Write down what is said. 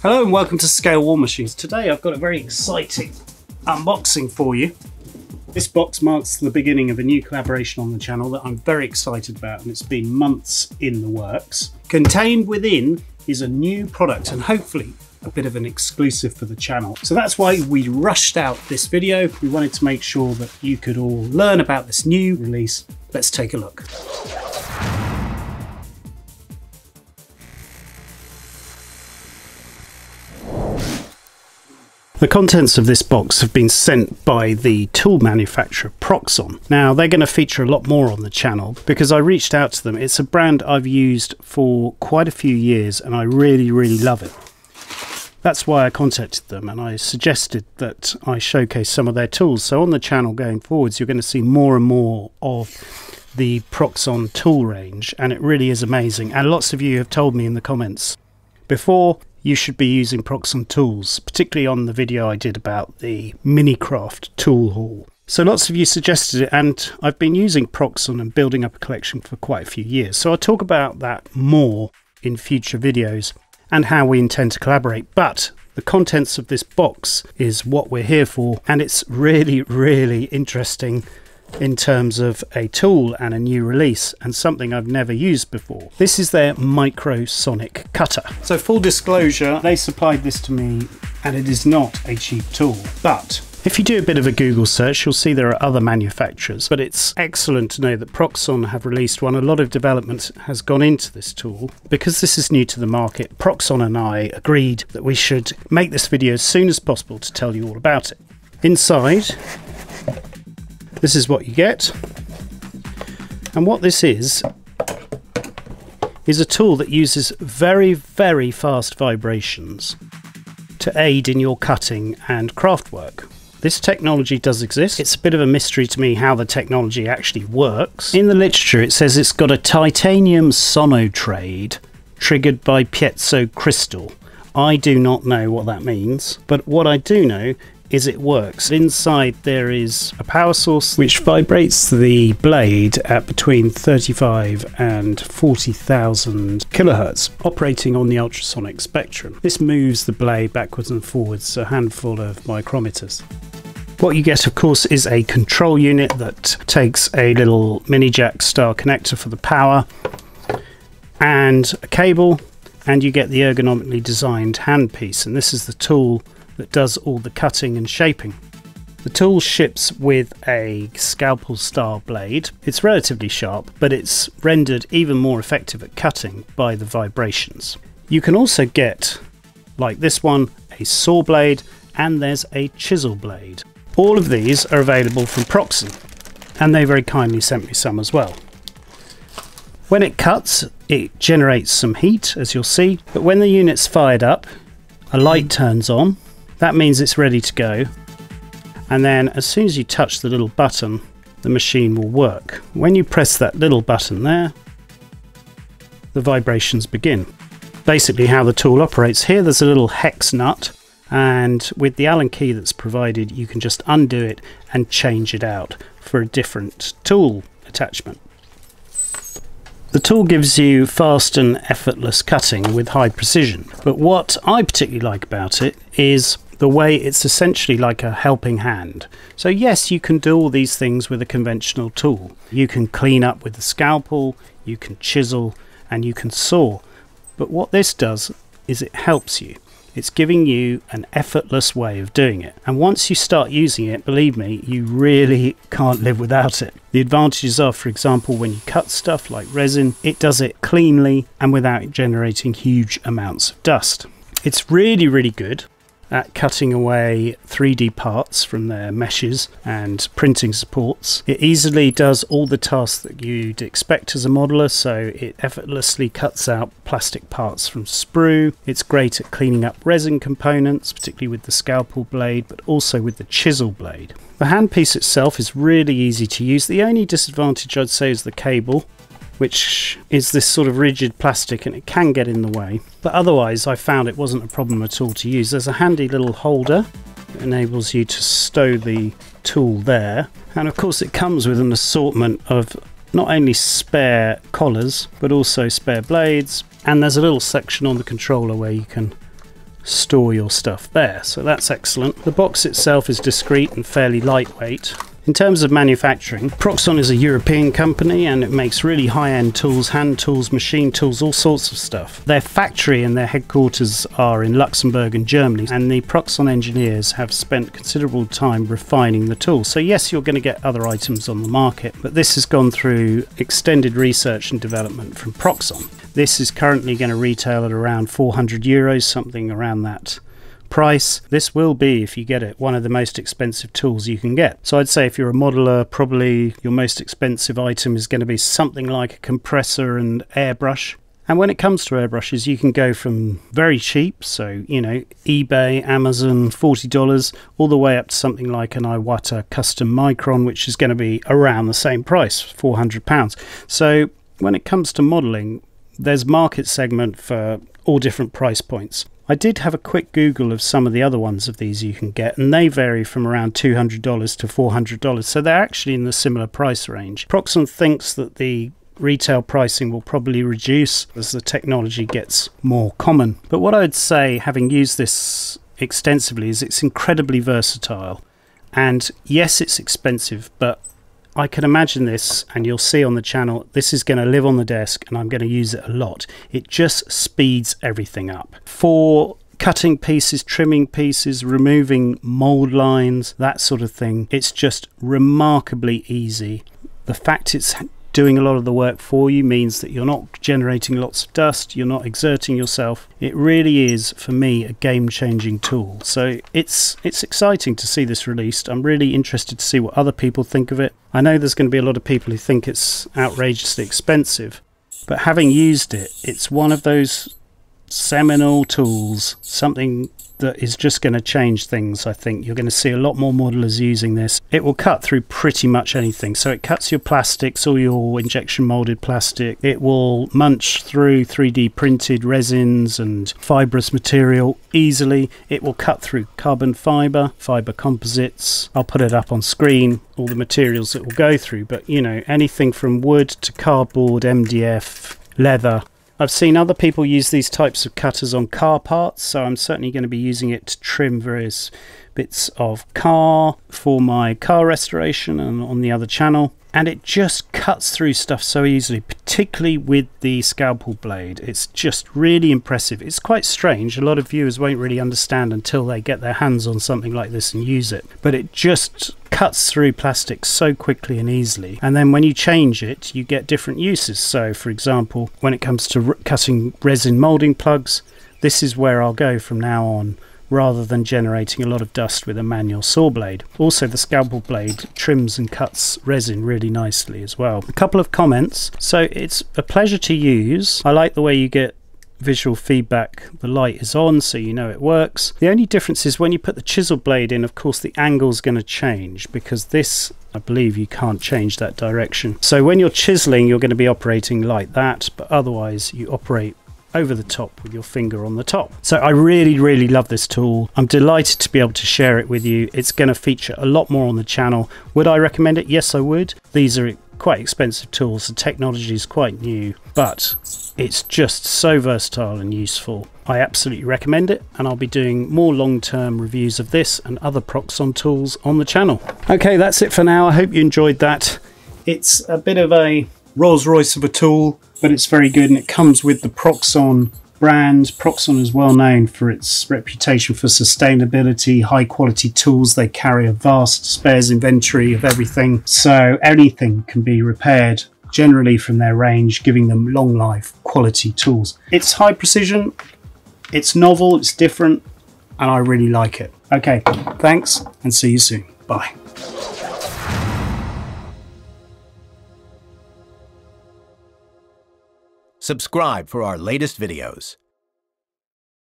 Hello and welcome to Scale War Machines. Today I've got a very exciting unboxing for you. This box marks the beginning of a new collaboration on the channel that I'm very excited about, and it's been months in the works. Contained within is a new product and hopefully a bit of an exclusive for the channel. So that's why we rushed out this video. We wanted to make sure that you could all learn about this new release. Let's take a look. The contents of this box have been sent by the tool manufacturer Proxxon. Now they're going to feature a lot more on the channel because I reached out to them. It's a brand I've used for quite a few years and I really love it. That's why I contacted them and I suggested that I showcase some of their tools. So on the channel going forwards you're going to see more and more of the Proxxon tool range, and it really is amazing. And lots of you have told me in the comments before you should be using Proxxon tools, particularly on the video I did about the Minicraft tool haul. So lots of you suggested it, and I've been using Proxxon and building up a collection for quite a few years. So I'll talk about that more in future videos and how we intend to collaborate. But the contents of this box is what we're here for, and it's really interesting in terms of a tool and a new release and something I've never used before. This is their Micro Sonic Cutter. So full disclosure, they supplied this to me and it is not a cheap tool, but if you do a bit of a Google search you'll see there are other manufacturers, but it's excellent to know that Proxxon have released one. A lot of development has gone into this tool. Because this is new to the market, Proxxon and I agreed that we should make this video as soon as possible to tell you all about it. Inside, this is what you get, and what this is a tool that uses very fast vibrations to aid in your cutting and craft work. This technology does exist. It's a bit of a mystery to me how the technology actually works. In the literature it says it's got a titanium sonotrade triggered by piezo crystal. I do not know what that means, but what I do know is it works. Inside there is a power source which vibrates the blade at between 35 and 40,000 kilohertz, operating on the ultrasonic spectrum. This moves the blade backwards and forwards, a handful of micrometers. What you get, of course, is a control unit that takes a little mini jack style connector for the power and a cable, and you get the ergonomically designed handpiece, and this is the tool that does all the cutting and shaping. The tool ships with a scalpel style blade. It's relatively sharp, but it's rendered even more effective at cutting by the vibrations. You can also get, like this one, a saw blade, and there's a chisel blade. All of these are available from Proxxon, and they very kindly sent me some as well. When it cuts, it generates some heat, as you'll see, but when the unit's fired up, a light turns on. That means it's ready to go, and then as soon as you touch the little button the machine will work. When you press that little button there, the vibrations begin. Basically how the tool operates, here there's a little hex nut, and with the Allen key that's provided you can just undo it and change it out for a different tool attachment. The tool gives you fast and effortless cutting with high precision, but what I particularly like about it is the way it's essentially like a helping hand. So yes, you can do all these things with a conventional tool. You can clean up with the scalpel, you can chisel, and you can saw. But what this does is it helps you. It's giving you an effortless way of doing it. And once you start using it, believe me, you really can't live without it. The advantages are, for example, when you cut stuff like resin, it does it cleanly and without generating huge amounts of dust. It's really good at cutting away 3D parts from their meshes and printing supports. It easily does all the tasks that you'd expect as a modeler, so it effortlessly cuts out plastic parts from sprue. It's great at cleaning up resin components, particularly with the scalpel blade, but also with the chisel blade. The handpiece itself is really easy to use. The only disadvantage I'd say is the cable, which is this sort of rigid plastic and it can get in the way, but otherwise I found it wasn't a problem at all to use. There's a handy little holder that enables you to stow the tool there, and of course it comes with an assortment of not only spare collars but also spare blades, and there's a little section on the controller where you can store your stuff there. So that's excellent. The box itself is discreet and fairly lightweight. In terms of manufacturing, Proxxon is a European company and it makes really high-end tools, hand tools, machine tools, all sorts of stuff. Their factory and their headquarters are in Luxembourg and Germany, and the Proxxon engineers have spent considerable time refining the tool. So yes, you're going to get other items on the market, but this has gone through extended research and development from Proxxon. This is currently going to retail at around €400, something around that price. This will be, if you get it, one of the most expensive tools you can get. So I'd say if you're a modeler, probably your most expensive item is going to be something like a compressor and airbrush. And when it comes to airbrushes, you can go from very cheap, so you know, eBay, Amazon, $40, all the way up to something like an Iwata custom Micron, which is going to be around the same price, £400. So when it comes to modeling, there's market segment for all different price points. I did have a quick Google of some of the other ones of these you can get, and they vary from around $200 to $400, so they're actually in the similar price range. Proxxon thinks that the retail pricing will probably reduce as the technology gets more common. But what I'd say, having used this extensively, is it's incredibly versatile. And yes, it's expensive, but I can imagine this, and you'll see on the channel, this is going to live on the desk and I'm going to use it a lot. It just speeds everything up. For cutting pieces, trimming pieces, removing mold lines, that sort of thing, it's just remarkably easy. The fact it's doing a lot of the work for you means that you're not generating lots of dust, you're not exerting yourself. It really is, for me, a game-changing tool. So it's exciting to see this released. I'm really interested to see what other people think of it. I know there's going to be a lot of people who think it's outrageously expensive, but having used it, it's one of those seminal tools, something that is just going to change things. I think you're going to see a lot more modelers using this. It will cut through pretty much anything. So it cuts your plastics, all your injection molded plastic. It will munch through 3D printed resins and fibrous material easily. It will cut through carbon fiber composites. I'll put it up on screen, all the materials it will go through, but you know, anything from wood to cardboard, MDF, leather. I've seen other people use these types of cutters on car parts, so I'm certainly going to be using it to trim various bits of car for my car restoration and on the other channel. And it just cuts through stuff so easily, particularly with the scalpel blade. It's just really impressive. It's quite strange. A lot of viewers won't really understand until they get their hands on something like this and use it. But it just cuts through plastic so quickly and easily. And then when you change it, you get different uses. So, for example, when it comes to cutting resin molding plugs, this is where I'll go from now on, rather than generating a lot of dust with a manual saw blade. Also, the scalpel blade trims and cuts resin really nicely as well. A couple of comments. So it's a pleasure to use. I like the way you get visual feedback. The light is on, so you know it works. The only difference is when you put the chisel blade in, of course the angle's going to change, because this, I believe you can't change that direction. So when you're chiseling, you're going to be operating like that, but otherwise you operate over the top with your finger on the top. So I really love this tool. I'm delighted to be able to share it with you. It's going to feature a lot more on the channel. Would I recommend it? Yes, I would. These are quite expensive tools. The technology is quite new, but it's just so versatile and useful. I absolutely recommend it, and I'll be doing more long-term reviews of this and other Proxxon tools on the channel. Okay, that's it for now. I hope you enjoyed that. It's a bit of a Rolls Royce of a tool, but it's very good, and it comes with the Proxxon brand. Proxxon is well known for its reputation for sustainability, high quality tools. They carry a vast spares inventory of everything, so anything can be repaired generally from their range, giving them long life quality tools. It's high precision, it's novel, it's different, and I really like it. Okay, thanks and see you soon. Bye. Subscribe for our latest videos.